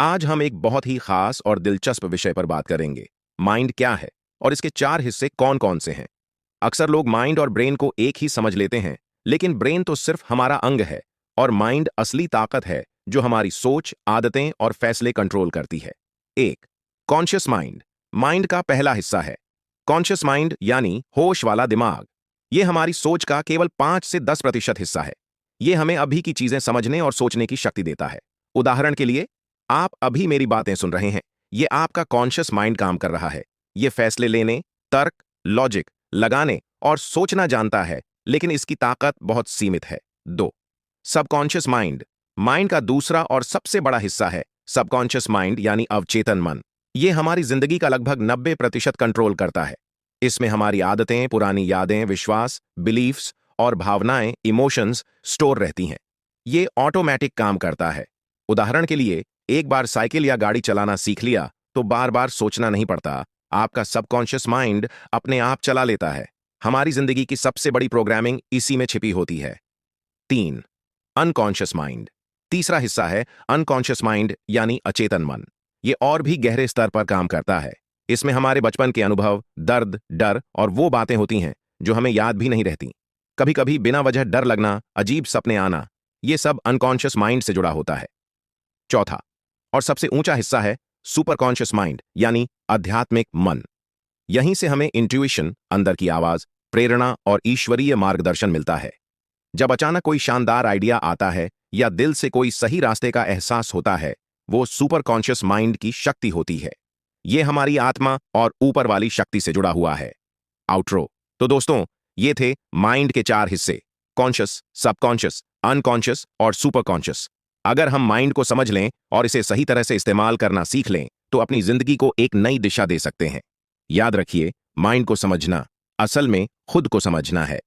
आज हम एक बहुत ही खास और दिलचस्प विषय पर बात करेंगे। माइंड क्या है और इसके चार हिस्से कौन कौन से हैं। अक्सर लोग माइंड और ब्रेन को एक ही समझ लेते हैं, लेकिन ब्रेन तो सिर्फ हमारा अंग है और माइंड असली ताकत है जो हमारी सोच, आदतें और फैसले कंट्रोल करती है। एक, कॉन्शियस माइंड। माइंड का पहला हिस्सा है कॉन्शियस माइंड, यानी होश वाला दिमाग। ये हमारी सोच का केवल 5 से 10% हिस्सा है। ये हमें अभी की चीजें समझने और सोचने की शक्ति देता है। उदाहरण के लिए, आप अभी मेरी बातें सुन रहे हैं, ये आपका कॉन्शियस माइंड काम कर रहा है। ये फैसले लेने, तर्क, लॉजिक लगाने और सोचना जानता है, लेकिन इसकी ताकत बहुत सीमित है। दो, सबकॉन्शियस माइंड। माइंड का दूसरा और सबसे बड़ा हिस्सा है सबकॉन्शियस माइंड, यानी अवचेतन मन। ये हमारी जिंदगी का लगभग 90% कंट्रोल करता है। इसमें हमारी आदतें, पुरानी यादें, विश्वास, बिलीफ्स और भावनाएं, इमोशंस स्टोर रहती हैं। ये ऑटोमेटिक काम करता है। उदाहरण के लिए, एक बार साइकिल या गाड़ी चलाना सीख लिया तो बार बार सोचना नहीं पड़ता। आपका सबकॉन्शियस माइंड अपने आप चला लेता है। हमारी जिंदगी की सबसे बड़ी प्रोग्रामिंग इसी में छिपी होती है। तीन, अनकॉन्शियस माइंड। तीसरा हिस्सा है अनकॉन्शियस माइंड, यानी अचेतन मन। ये और भी गहरे स्तर पर काम करता है। इसमें हमारे बचपन के अनुभव, दर्द, डर और वो बातें होती हैं जो हमें याद भी नहीं रहती। कभी कभी बिना वजह डर लगना, अजीब सपने आना, ये सब अनकॉन्शियस माइंड से जुड़ा होता है। चौथा और सबसे ऊंचा हिस्सा है सुपर कॉन्शियस माइंड, यानी आध्यात्मिक मन। यहीं से हमें इंट्यूशन, अंदर की आवाज, प्रेरणा और ईश्वरीय मार्गदर्शन मिलता है। जब अचानक कोई शानदार आइडिया आता है या दिल से कोई सही रास्ते का एहसास होता है, वो सुपर कॉन्शियस माइंड की शक्ति होती है। ये हमारी आत्मा और ऊपर वाली शक्ति से जुड़ा हुआ है। आउटरो। तो दोस्तों, ये थे माइंड के चार हिस्से: कॉन्शियस, सबकॉन्शियस, अनकॉन्शियस और सुपर कॉन्शियस। अगर हम माइंड को समझ लें और इसे सही तरह से इस्तेमाल करना सीख लें, तो अपनी जिंदगी को एक नई दिशा दे सकते हैं। याद रखिए, माइंड को समझना असल में खुद को समझना है।